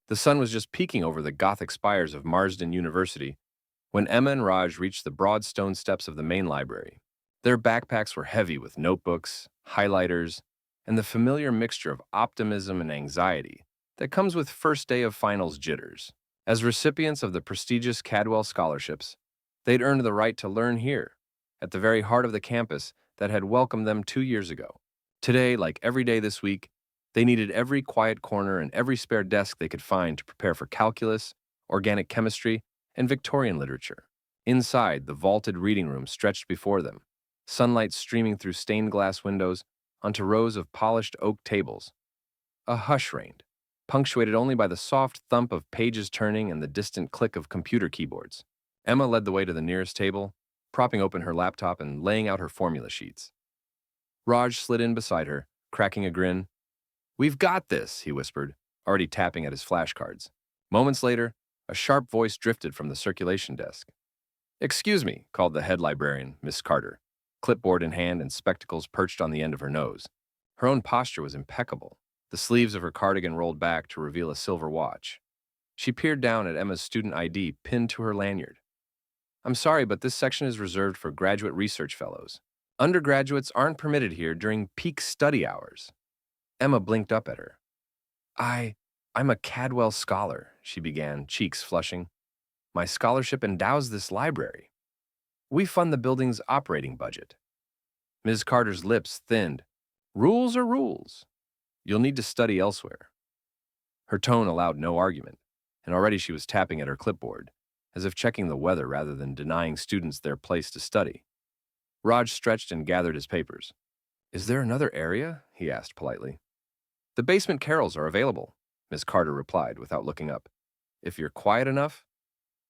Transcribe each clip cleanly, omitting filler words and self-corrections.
The sun was just peeking over the Gothic spires of Marsden University when Emma and Raj reached the broad stone steps of the main library. Their backpacks were heavy with notebooks, highlighters, and the familiar mixture of optimism and anxiety that comes with first day of finals jitters. As recipients of the prestigious Cadwell scholarships, they'd earned the right to learn here, at the very heart of the campus that had welcomed them 2 years ago. Today, like every day this week, they needed every quiet corner and every spare desk they could find to prepare for calculus, organic chemistry, and Victorian literature. Inside, the vaulted reading room stretched before them, sunlight streaming through stained glass windows onto rows of polished oak tables. A hush reigned, punctuated only by the soft thump of pages turning and the distant click of computer keyboards. Emma led the way to the nearest table, propping open her laptop and laying out her formula sheets. Raj slid in beside her, cracking a grin. "We've got this," he whispered, already tapping at his flashcards. Moments later, a sharp voice drifted from the circulation desk. "Excuse me," called the head librarian, Miss Carter, clipboard in hand and spectacles perched on the end of her nose. Her own posture was impeccable, the sleeves of her cardigan rolled back to reveal a silver watch. She peered down at Emma's student ID pinned to her lanyard. "I'm sorry, but this section is reserved for graduate research fellows. Undergraduates aren't permitted here during peak study hours." Emma blinked up at her. I'm a Cadwell scholar," she began, cheeks flushing. "My scholarship endows this library. We fund the building's operating budget." Ms. Carter's lips thinned. "Rules are rules. You'll need to study elsewhere." Her tone allowed no argument, and already she was tapping at her clipboard, as if checking the weather rather than denying students their place to study. Raj stretched and gathered his papers. "Is there another area?" he asked politely. "The basement carrels are available," Miss Carter replied without looking up. "If you're quiet enough."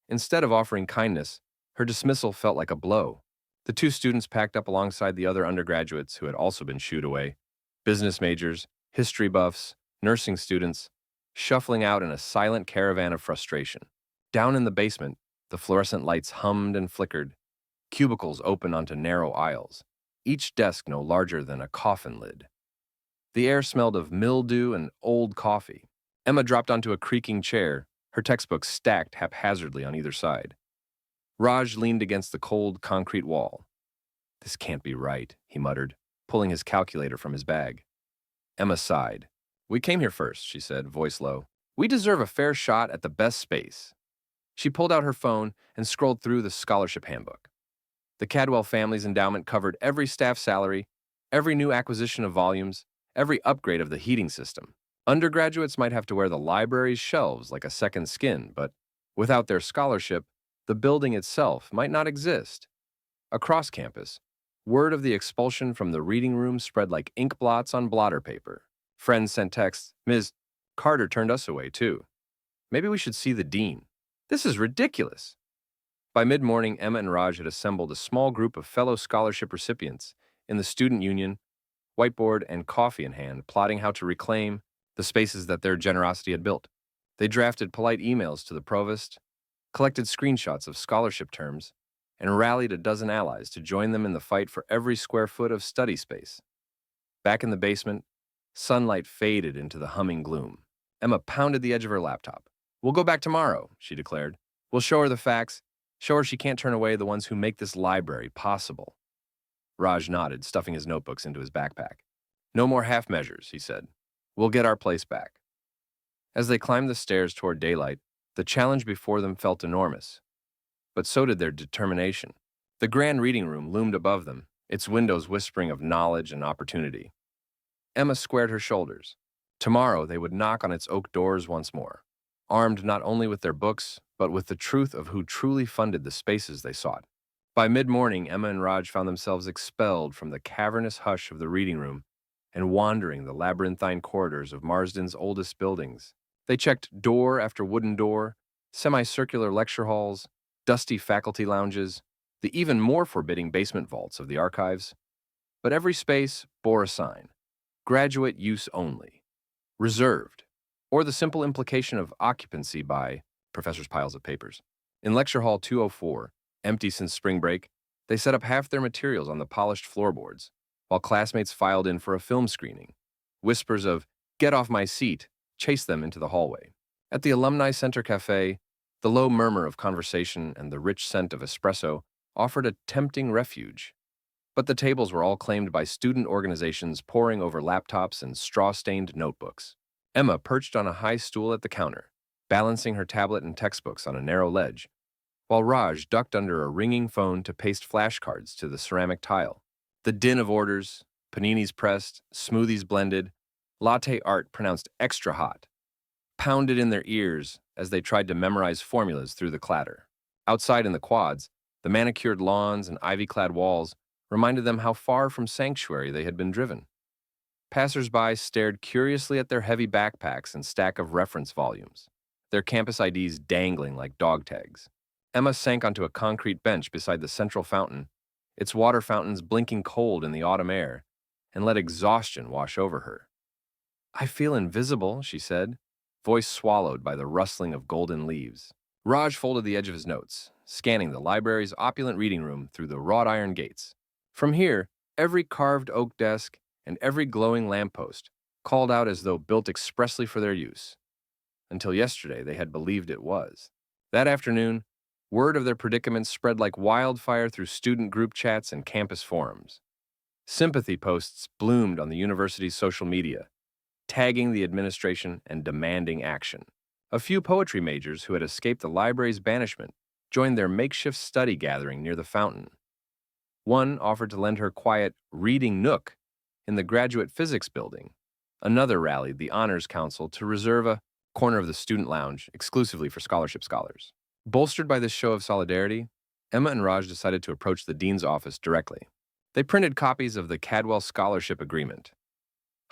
Instead of offering kindness, her dismissal felt like a blow. The two students packed up alongside the other undergraduates who had also been shooed away, business majors, history buffs, nursing students, shuffling out in a silent caravan of frustration. Down in the basement, the fluorescent lights hummed and flickered, cubicles open onto narrow aisles, each desk no larger than a coffin lid. The air smelled of mildew and old coffee. Emma dropped onto a creaking chair, her textbooks stacked haphazardly on either side. Raj leaned against the cold concrete wall. "This can't be right," he muttered, pulling his calculator from his bag. Emma sighed. "We came here first," she said, voice low. "We deserve a fair shot at the best space." She pulled out her phone and scrolled through the scholarship handbook. The Cadwell family's endowment covered every staff salary, every new acquisition of volumes, every upgrade of the heating system. Undergraduates might have to wear the library's shelves like a second skin, but without their scholarship, the building itself might not exist. Across campus, word of the expulsion from the reading room spread like ink blots on blotter paper. Friends sent texts, "Ms. Carter turned us away, too. Maybe we should see the dean. This is ridiculous." By mid-morning, Emma and Raj had assembled a small group of fellow scholarship recipients in the student union, whiteboard and coffee in hand, plotting how to reclaim the spaces that their generosity had built. They drafted polite emails to the provost, collected screenshots of scholarship terms, and rallied a dozen allies to join them in the fight for every square foot of study space. Back in the basement, sunlight faded into the humming gloom. Emma pounded the edge of her laptop. "We'll go back tomorrow," she declared. "We'll show her the facts, show her she can't turn away the ones who make this library possible." Raj nodded, stuffing his notebooks into his backpack. "No more half measures," he said. "We'll get our place back." As they climbed the stairs toward daylight, the challenge before them felt enormous. But so did their determination. The grand reading room loomed above them, its windows whispering of knowledge and opportunity. Emma squared her shoulders. Tomorrow they would knock on its oak doors once more, armed not only with their books, but with the truth of who truly funded the spaces they sought. By mid-morning, Emma and Raj found themselves expelled from the cavernous hush of the reading room and wandering the labyrinthine corridors of Marsden's oldest buildings. They checked door after wooden door, semicircular lecture halls, dusty faculty lounges, the even more forbidding basement vaults of the archives. But every space bore a sign: graduate use only, reserved, or the simple implication of occupancy by professor's piles of papers. In Lecture Hall 204, empty since spring break, they set up half their materials on the polished floorboards, while classmates filed in for a film screening. Whispers of "get off my seat" chased them into the hallway. At the Alumni Center Cafe, the low murmur of conversation and the rich scent of espresso offered a tempting refuge. But the tables were all claimed by student organizations poring over laptops and straw-stained notebooks. Emma perched on a high stool at the counter, balancing her tablet and textbooks on a narrow ledge, while Raj ducked under a ringing phone to paste flashcards to the ceramic tile. The din of orders, paninis pressed, smoothies blended, latte art pronounced extra hot, pounded in their ears as they tried to memorize formulas through the clatter. Outside in the quads, the manicured lawns and ivy-clad walls reminded them how far from sanctuary they had been driven. Passers-by stared curiously at their heavy backpacks and stack of reference volumes, their campus IDs dangling like dog tags. Emma sank onto a concrete bench beside the central fountain, its water fountains blinking cold in the autumn air, and let exhaustion wash over her. "I feel invisible," she said, voice swallowed by the rustling of golden leaves. Raj folded the edge of his notes, scanning the library's opulent reading room through the wrought iron gates. From here, every carved oak desk and every glowing lamppost called out as though built expressly for their use. Until yesterday, they had believed it was. That afternoon, word of their predicament spread like wildfire through student group chats and campus forums. Sympathy posts bloomed on the university's social media, tagging the administration and demanding action. A few poetry majors who had escaped the library's banishment joined their makeshift study gathering near the fountain. One offered to lend her quiet reading nook in the graduate physics building. Another rallied the Honors Council to reserve a corner of the student lounge exclusively for scholarship scholars. Bolstered by this show of solidarity, Emma and Raj decided to approach the dean's office directly. They printed copies of the Cadwell Scholarship Agreement,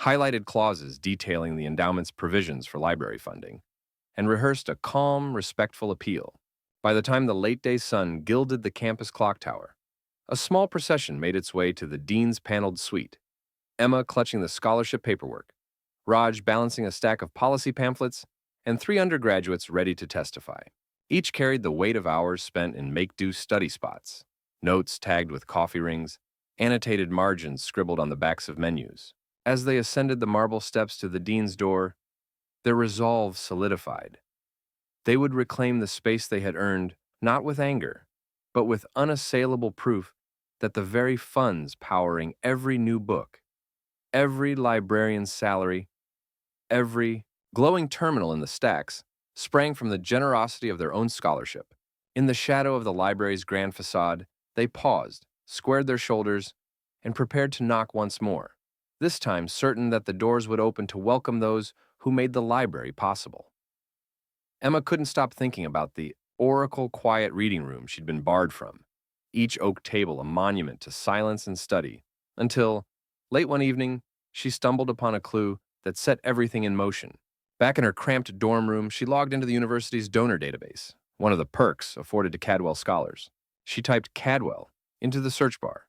highlighted clauses detailing the endowment's provisions for library funding, and rehearsed a calm, respectful appeal. By the time the late-day sun gilded the campus clock tower, a small procession made its way to the dean's paneled suite, Emma clutching the scholarship paperwork, Raj balancing a stack of policy pamphlets, and 3 undergraduates ready to testify. Each carried the weight of hours spent in make-do study spots, notes tagged with coffee rings, annotated margins scribbled on the backs of menus. As they ascended the marble steps to the dean's door, their resolve solidified. They would reclaim the space they had earned, not with anger, but with unassailable proof that the very funds powering every new book, every librarian's salary, every glowing terminal in the stacks sprang from the generosity of their own scholarship. In the shadow of the library's grand facade, they paused, squared their shoulders, and prepared to knock once more, this time certain that the doors would open to welcome those who made the library possible. Emma couldn't stop thinking about the oracle quiet reading room she'd been barred from, each oak table a monument to silence and study, until, late one evening, she stumbled upon a clue that set everything in motion. Back in her cramped dorm room, she logged into the university's donor database, one of the perks afforded to Cadwell scholars. She typed Cadwell into the search bar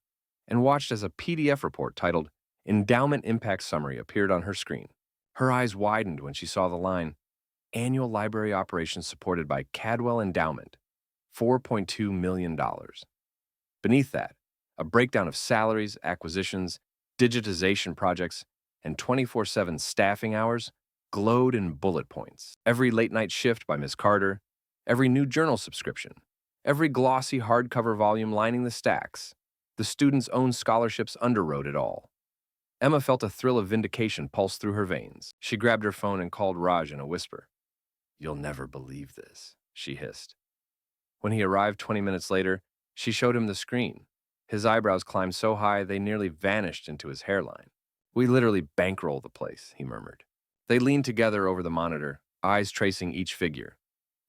and watched as a PDF report titled Endowment Impact Summary appeared on her screen. Her eyes widened when she saw the line, Annual Library Operations Supported by Cadwell Endowment, $4.2 million. Beneath that, a breakdown of salaries, acquisitions, digitization projects, and 24/7 staffing hours glowed in bullet points. Every late-night shift by Miss Carter, every new journal subscription, every glossy hardcover volume lining the stacks, the students' own scholarships underwrote it all. Emma felt a thrill of vindication pulse through her veins. She grabbed her phone and called Raj in a whisper. "You'll never believe this," she hissed. When he arrived 20 minutes later, she showed him the screen. His eyebrows climbed so high they nearly vanished into his hairline. "We literally bankroll the place," he murmured. They leaned together over the monitor, eyes tracing each figure.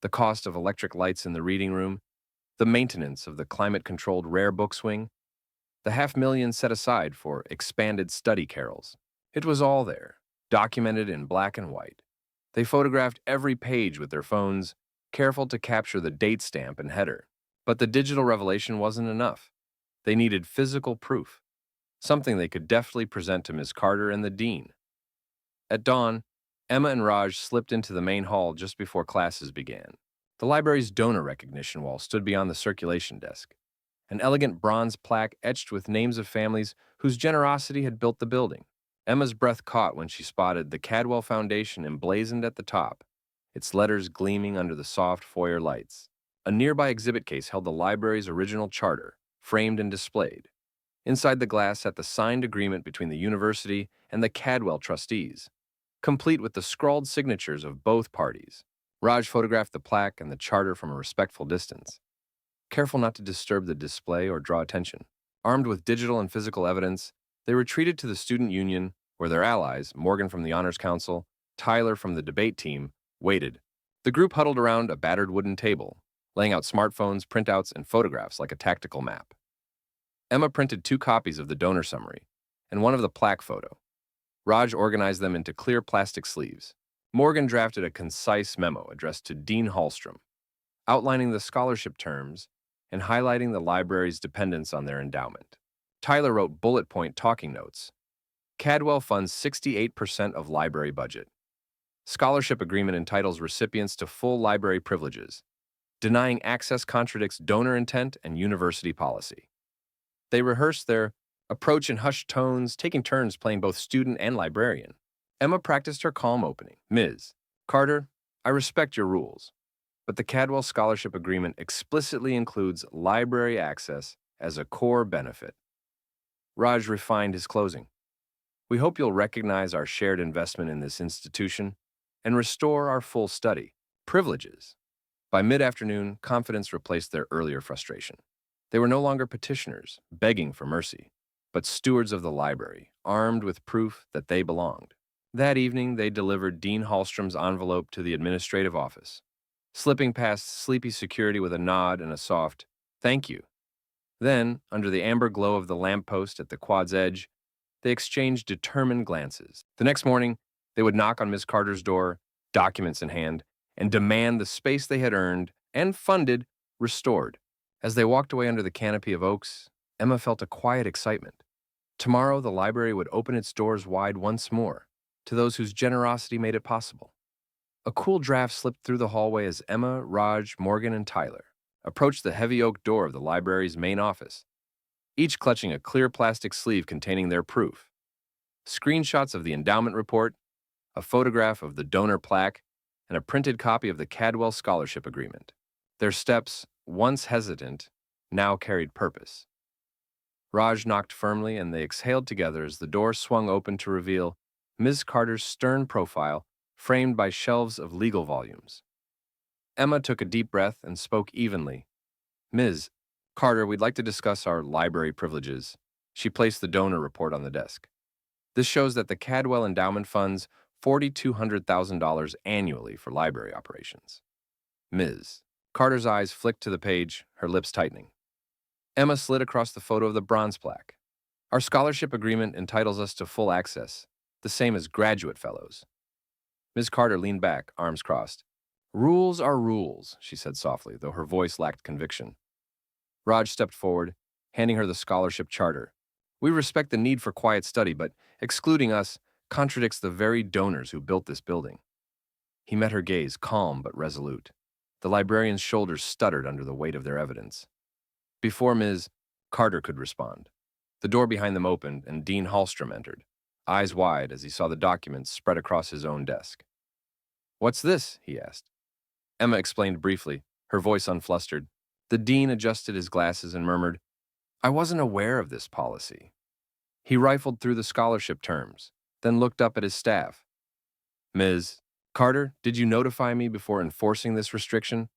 The cost of electric lights in the reading room, the maintenance of the climate-controlled rare books wing, the $500,000 set aside for expanded study carrels. It was all there, documented in black and white. They photographed every page with their phones, careful to capture the date stamp and header. But the digital revelation wasn't enough. They needed physical proof, something they could deftly present to Ms. Carter and the dean. At dawn, Emma and Raj slipped into the main hall just before classes began. The library's donor recognition wall stood beyond the circulation desk, an elegant bronze plaque etched with names of families whose generosity had built the building. Emma's breath caught when she spotted the Cadwell Foundation emblazoned at the top, its letters gleaming under the soft foyer lights. A nearby exhibit case held the library's original charter, framed and displayed. Inside the glass sat the signed agreement between the university and the Cadwell trustees, complete with the scrawled signatures of both parties. Raj photographed the plaque and the charter from a respectful distance, careful not to disturb the display or draw attention. Armed with digital and physical evidence, they retreated to the student union, where their allies, Morgan from the Honors Council, Tyler from the debate team, waited. The group huddled around a battered wooden table, laying out smartphones, printouts, and photographs like a tactical map. Emma printed 2 copies of the donor summary and one of the plaque photo. Raj organized them into clear plastic sleeves. Morgan drafted a concise memo addressed to Dean Hallstrom, outlining the scholarship terms and highlighting the library's dependence on their endowment. Tyler wrote bullet point talking notes. Cadwell funds 68% of library budget. Scholarship agreement entitles recipients to full library privileges. Denying access contradicts donor intent and university policy. They rehearsed their approach in hushed tones, taking turns playing both student and librarian. Emma practiced her calm opening. Ms. Carter, I respect your rules, but the Cadwell Scholarship Agreement explicitly includes library access as a core benefit. Raj refined his closing. We hope you'll recognize our shared investment in this institution and restore our full study privileges. By mid-afternoon, confidence replaced their earlier frustration. They were no longer petitioners, begging for mercy, but stewards of the library, armed with proof that they belonged. That evening, they delivered Dean Hallstrom's envelope to the administrative office, slipping past sleepy security with a nod and a soft, "Thank you." Then, under the amber glow of the lamppost at the quad's edge, they exchanged determined glances. The next morning, they would knock on Miss Carter's door, documents in hand, and demand the space they had earned and funded restored. As they walked away under the canopy of oaks, Emma felt a quiet excitement. Tomorrow, the library would open its doors wide once more to those whose generosity made it possible. A cool draft slipped through the hallway as Emma, Raj, Morgan, and Tyler approached the heavy oak door of the library's main office, each clutching a clear plastic sleeve containing their proof. Screenshots of the endowment report, a photograph of the donor plaque, and a printed copy of the Cadwell Scholarship Agreement. Their steps, once hesitant, now carried purpose. Raj knocked firmly, and they exhaled together as the door swung open to reveal Ms. Carter's stern profile, framed by shelves of legal volumes. Emma took a deep breath and spoke evenly. Ms. Carter, we'd like to discuss our library privileges. She placed the donor report on the desk. This shows that the Cadwell Endowment funds $4,200,000 annually for library operations. Ms. Carter's eyes flicked to the page, her lips tightening. Emma slid across the photo of the bronze plaque. Our scholarship agreement entitles us to full access, the same as graduate fellows. Ms. Carter leaned back, arms crossed. Rules are rules, she said softly, though her voice lacked conviction. Raj stepped forward, handing her the scholarship charter. We respect the need for quiet study, but excluding us contradicts the very donors who built this building. He met her gaze, calm but resolute. The librarian's shoulders stuttered under the weight of their evidence. Before Ms. Carter could respond, the door behind them opened and Dean Hallstrom entered, eyes wide as he saw the documents spread across his own desk. What's this? He asked. Emma explained briefly, her voice unflustered. The dean adjusted his glasses and murmured, I wasn't aware of this policy. He rifled through the scholarship terms, then looked up at his staff. Ms. Carter, did you notify me before enforcing this restriction?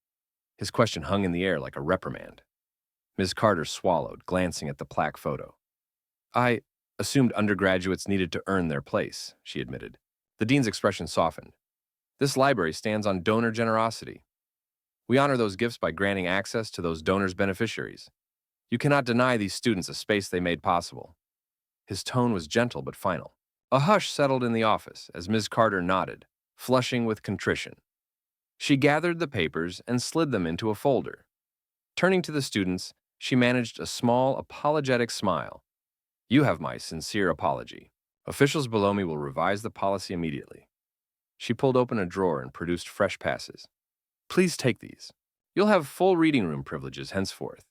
His question hung in the air like a reprimand. Ms. Carter swallowed, glancing at the plaque photo. I assumed undergraduates needed to earn their place, she admitted. The dean's expression softened. This library stands on donor generosity. We honor those gifts by granting access to those donors' beneficiaries. You cannot deny these students a space they made possible. His tone was gentle but final. A hush settled in the office as Ms. Carter nodded, flushing with contrition. She gathered the papers and slid them into a folder. Turning to the students, she managed a small, apologetic smile. You have my sincere apology. Officials below me will revise the policy immediately. She pulled open a drawer and produced fresh passes. Please take these. You'll have full reading room privileges henceforth.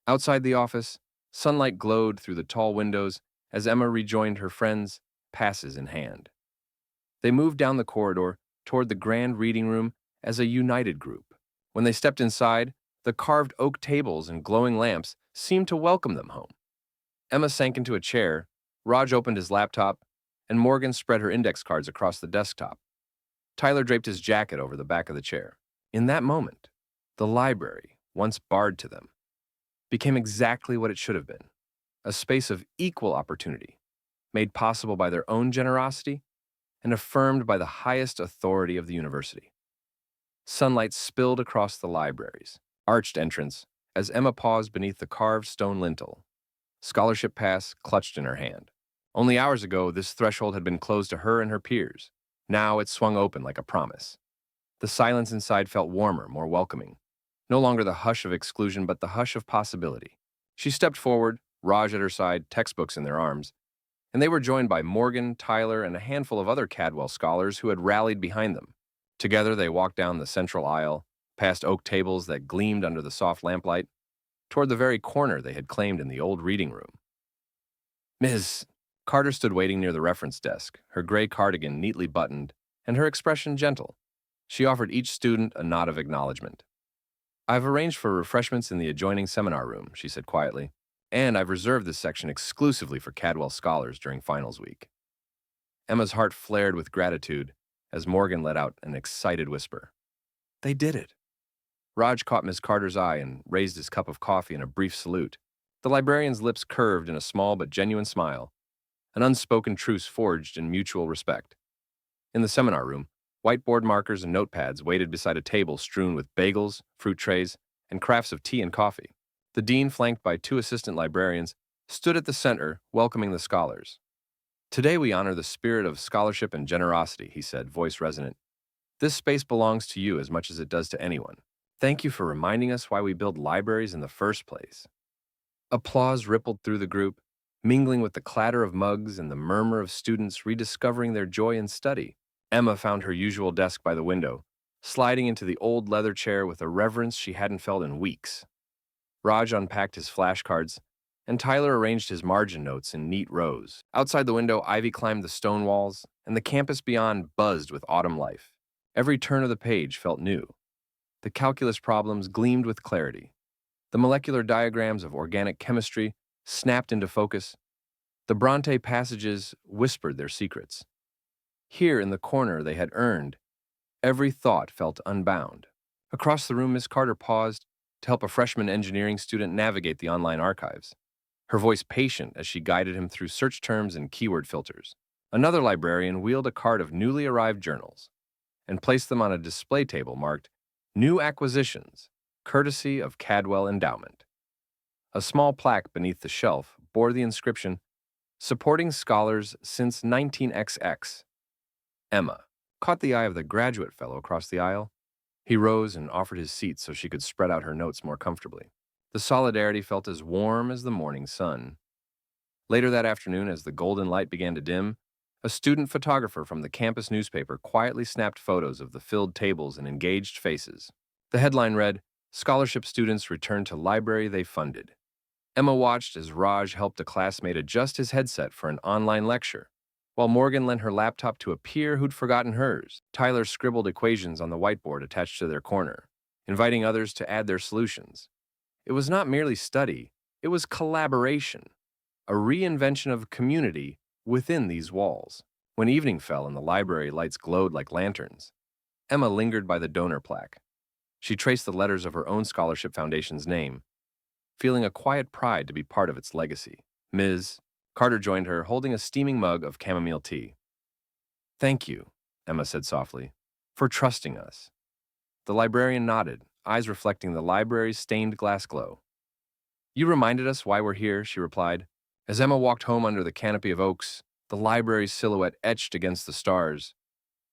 Outside the office, sunlight glowed through the tall windows as Emma rejoined her friends, passes in hand. They moved down the corridor, toward the grand reading room as a united group. When they stepped inside, the carved oak tables and glowing lamps seemed to welcome them home. Emma sank into a chair, Raj opened his laptop, and Morgan spread her index cards across the desktop. Tyler draped his jacket over the back of the chair. In that moment, the library, once barred to them, became exactly what it should have been, a space of equal opportunity, made possible by their own generosity and affirmed by the highest authority of the university. Sunlight spilled across the library's arched entrance as Emma paused beneath the carved stone lintel, scholarship pass clutched in her hand. Only hours ago, this threshold had been closed to her and her peers. Now it swung open like a promise. The silence inside felt warmer, more welcoming. No longer the hush of exclusion, but the hush of possibility. She stepped forward, Raj at her side, textbooks in their arms, and they were joined by Morgan, Tyler, and a handful of other Cadwell scholars who had rallied behind them. Together, they walked down the central aisle, past oak tables that gleamed under the soft lamplight, toward the very corner they had claimed in the old reading room. Ms. Carter stood waiting near the reference desk, her gray cardigan neatly buttoned, and her expression gentle. She offered each student a nod of acknowledgement. "I've arranged for refreshments in the adjoining seminar room," she said quietly, "and I've reserved this section exclusively for Cadwell scholars during finals week." Emma's heart flared with gratitude as Morgan let out an excited whisper. "They did it." Raj caught Miss Carter's eye and raised his cup of coffee in a brief salute. The librarian's lips curved in a small but genuine smile, an unspoken truce forged in mutual respect. In the seminar room, whiteboard markers and notepads waited beside a table strewn with bagels, fruit trays, and crafts of tea and coffee. The dean, flanked by two assistant librarians, stood at the center, welcoming the scholars. "Today we honor the spirit of scholarship and generosity," he said, voice resonant. "This space belongs to you as much as it does to anyone. Thank you for reminding us why we build libraries in the first place." Applause rippled through the group, mingling with the clatter of mugs and the murmur of students rediscovering their joy in study. Emma found her usual desk by the window, sliding into the old leather chair with a reverence she hadn't felt in weeks. Raj unpacked his flashcards, and Tyler arranged his margin notes in neat rows. Outside the window, ivy climbed the stone walls, and the campus beyond buzzed with autumn life. Every turn of the page felt new. The calculus problems gleamed with clarity. The molecular diagrams of organic chemistry snapped into focus. The Bronte passages whispered their secrets. Here in the corner they had earned. Every thought felt unbound. Across the room, Miss Carter paused to help a freshman engineering student navigate the online archives, her voice patient as she guided him through search terms and keyword filters. Another librarian wheeled a cart of newly arrived journals and placed them on a display table marked "New Acquisitions, courtesy of Cadwell Endowment." A small plaque beneath the shelf bore the inscription, "Supporting Scholars Since 19XX. Emma caught the eye of the graduate fellow across the aisle. He rose and offered his seat so she could spread out her notes more comfortably. The solidarity felt as warm as the morning sun. Later that afternoon, as the golden light began to dim, a student photographer from the campus newspaper quietly snapped photos of the filled tables and engaged faces. The headline read, "Scholarship Students Return to Library They Funded." Emma watched as Raj helped a classmate adjust his headset for an online lecture, while Morgan lent her laptop to a peer who'd forgotten hers. Tyler scribbled equations on the whiteboard attached to their corner, inviting others to add their solutions. It was not merely study, it was collaboration, a reinvention of community within these walls. When evening fell and the library lights glowed like lanterns, Emma lingered by the donor plaque. She traced the letters of her own scholarship foundation's name, feeling a quiet pride to be part of its legacy. Ms. Carter joined her, holding a steaming mug of chamomile tea. "Thank you," Emma said softly, "for trusting us." The librarian nodded, eyes reflecting the library's stained glass glow. "You reminded us why we're here," she replied. As Emma walked home under the canopy of oaks, the library's silhouette etched against the stars,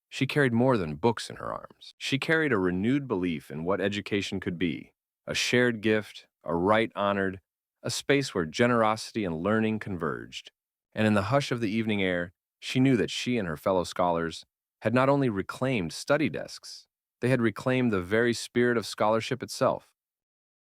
she carried more than books in her arms. She carried a renewed belief in what education could be, a shared gift, a right honored, a space where generosity and learning converged. And in the hush of the evening air, she knew that she and her fellow scholars had not only reclaimed study desks, they had reclaimed the very spirit of scholarship itself.